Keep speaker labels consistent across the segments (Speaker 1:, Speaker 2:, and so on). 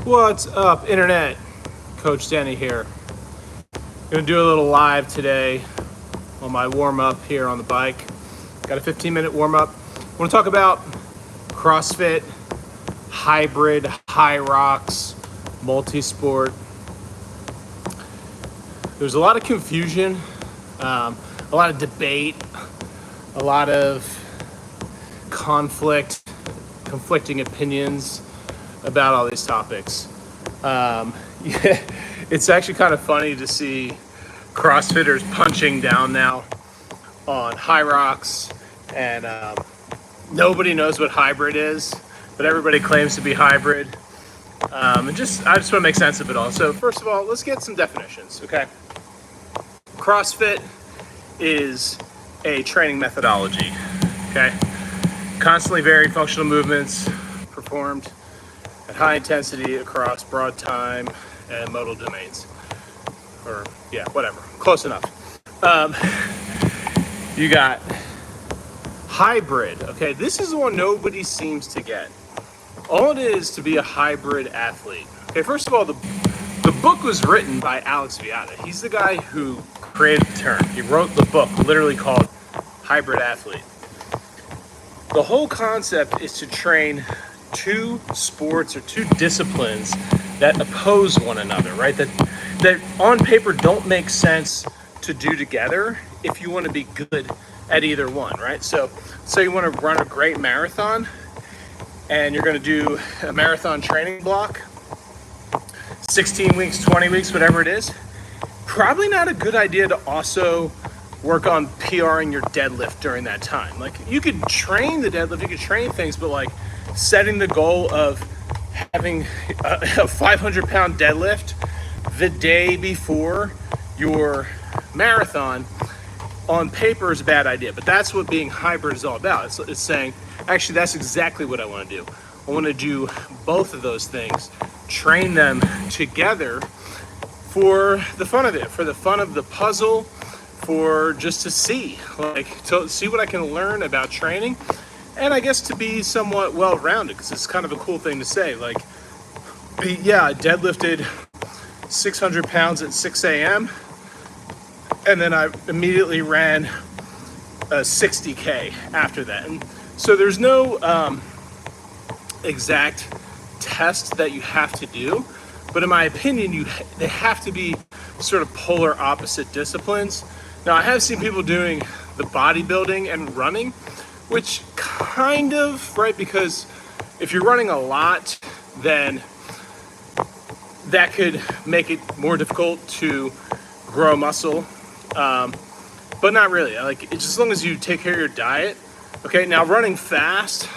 Speaker 1: What's up, Internet? Coach Danny here. Gonna do a little live today on my warm-up here on the bike. Got a 15-minute warm-up. I want to talk about CrossFit, hybrid, Hyrox, multi-sport. There's a lot of confusion, a lot of debate, a lot of conflicting opinions about all these topics. It's actually kind of funny to see CrossFitters punching down now on Hyrox, and nobody knows what hybrid is, but everybody claims to be hybrid. I just want to make sense of it all. So first of all, let's get some definitions, okay? CrossFit is a training methodology, okay? Constantly varied functional movements performed at high intensity across broad time and modal domains. Or, yeah, whatever, close enough. You got hybrid, okay? This is the one nobody seems to get. All it is to be a hybrid athlete. Okay, first of all, the book was written by Alex Viada. He's the guy who created the term. He wrote the book literally called Hybrid Athlete. The whole concept is to train two sports or two disciplines that oppose one another, right? That on paper don't make sense to do together if you want to be good at either one, right? So you want to run a great marathon and you're going to do a marathon training block, 16 weeks, 20 weeks, whatever it is. Probably not a good idea to also work on PRing your deadlift during that time. Like, you could train the deadlift, you could train things, but like setting the goal of having a 500-pound deadlift the day before your marathon on paper is a bad idea. But that's what being hybrid is all about. It's saying, actually, that's exactly what I want to do. I want to do both of those things, train them together for the fun of it, for the fun of the puzzle, for just to see what I can learn about training, and I guess to be somewhat well-rounded, because it's kind of a cool thing to say. Like, I deadlifted 600 pounds at 6 a.m. and then I immediately ran a 60K after that. And so there's no exact test that you have to do, but in my opinion, they have to be sort of polar opposite disciplines. Now, I have seen people doing the bodybuilding and running, which kind of, right, because if you're running a lot, then that could make it more difficult to grow muscle, but not really. Like, it's as long as you take care of your diet. Okay, now running fast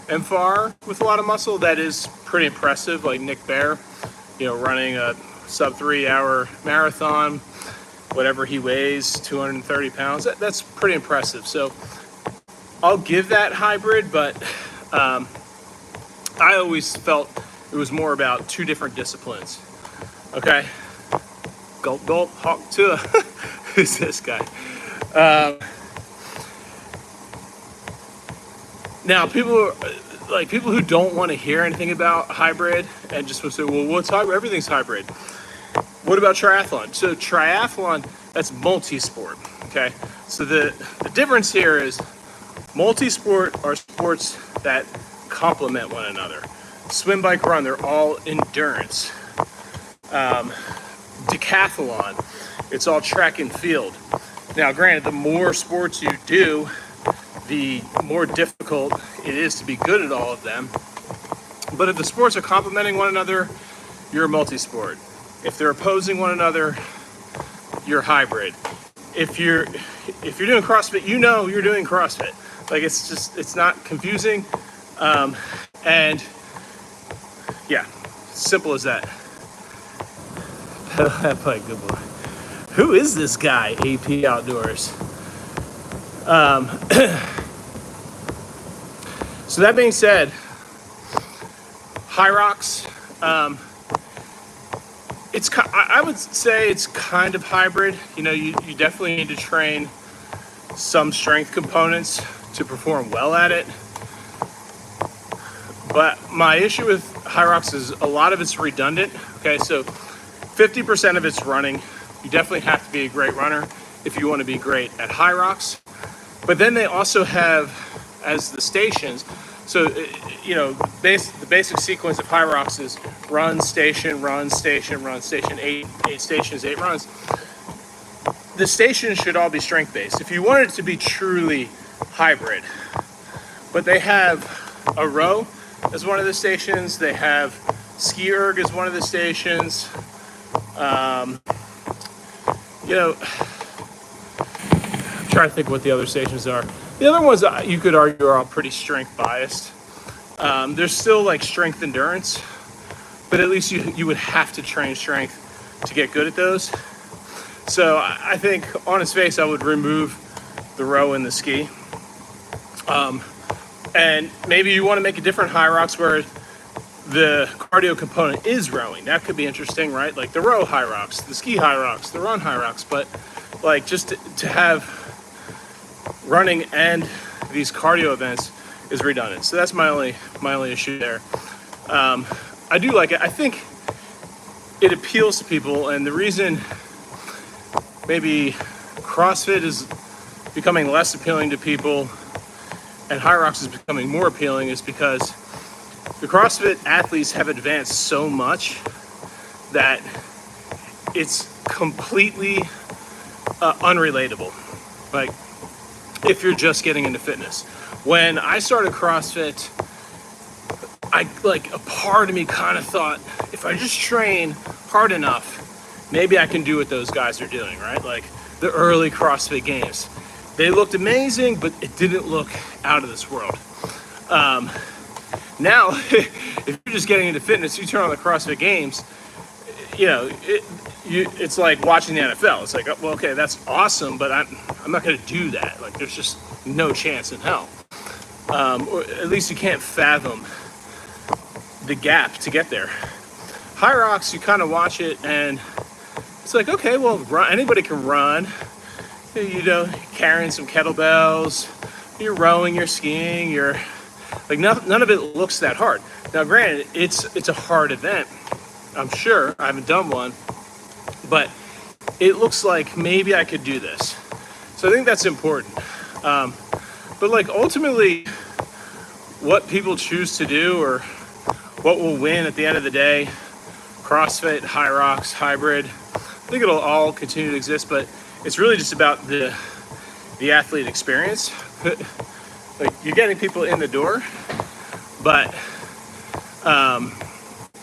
Speaker 1: and far with a lot of muscle, that is pretty impressive. Like Nick Bear, running a sub 3 hour marathon, whatever he weighs, 230 pounds, that's pretty impressive. So I'll give that hybrid, but I always felt it was more about two different disciplines. Okay, gulp, gulp, hawk to. Who's this guy? Now, people who don't want to hear anything about hybrid and just want to say, well, what's hybrid? Everything's hybrid. What about triathlon? So triathlon, that's multi-sport, okay? So the difference here is multi-sport are sports that complement one another. Swim, bike, run, they're all endurance. Decathlon, it's all track and field. Now, granted, the more sports you do, the more difficult it is to be good at all of them. But if the sports are complementing one another, you're a multi-sport. If they're opposing one another, you're hybrid. If you're doing CrossFit, you're doing CrossFit. Like, it's not confusing. And yeah, simple as that. Good boy. Who is this guy, AP Outdoors? So that being said, Hyrox, I would say it's kind of hybrid. You definitely need to train some strength components to perform well at it. But my issue with Hyrox is a lot of it's redundant. Okay, so 50% of it's running. You definitely have to be a great runner if you want to be great at Hyrox. But then they also have, as the stations, so you know, the basic sequence of Hyrox is run, station, run, station, run, station, eight stations, 8 runs. The stations should all be strength-based if you want it to be truly hybrid. But they have a row as one of the stations. They have ski erg as one of the stations. You know, I'm trying to think what the other stations are. The other ones you could argue are all pretty strength biased. There's still like strength endurance, but at least you would have to train strength to get good at those. So I think on its face, I would remove the row and the ski. And maybe you want to make a different Hyrox where the cardio component is rowing. That could be interesting, right? Like the row Hyrox, the ski Hyrox, the run Hyrox. But like just to have running and these cardio events is redundant. So that's my only issue there. I do like it. I think it appeals to people, and the reason maybe CrossFit is becoming less appealing to people and Hyrox is becoming more appealing is because the CrossFit athletes have advanced so much that it's completely unrelatable. Like if you're just getting into fitness. When I started CrossFit, a part of me kind of thought, if I just train hard enough, maybe I can do what those guys are doing, right? Like the early CrossFit games. They looked amazing, but it didn't look out of this world. Now, if you're just getting into fitness, you turn on the CrossFit games, you know, it's like watching the NFL. It's like, well, okay, that's awesome, but I'm not going to do that. Like, there's just no chance in hell. Or at least you can't fathom the gap to get there. Hyrox, you kind of watch it, and it's like, okay, well, anybody can run. You know, carrying some kettlebells, you're rowing, you're skiing, you're like none of it looks that hard. Now, granted, it's a hard event. I'm sure I haven't done one, but it looks like maybe I could do this. So I think that's important. But like ultimately, what people choose to do or what will win at the end of the day, CrossFit, Hyrox, hybrid, I think it'll all continue to exist, but it's really just about the athlete experience. Like you're getting people in the door, but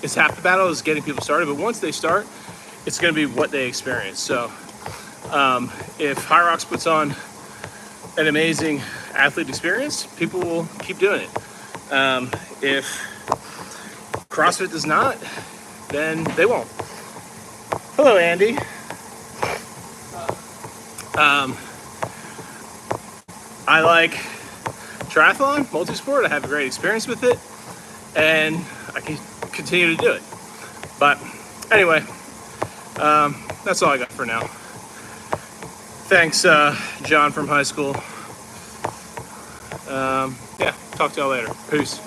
Speaker 1: it's half the battle is getting people started. But once they start, it's going to be what they experience. So if Hyrox puts on an amazing athlete experience, people will keep doing it. If CrossFit does not, then they won't. Hello, Andy. I like triathlon, multi-sport. I have a great experience with it, and I can continue to do it. But anyway, that's all I got for now. Thanks, John from high school. Yeah, talk to y'all later. Peace.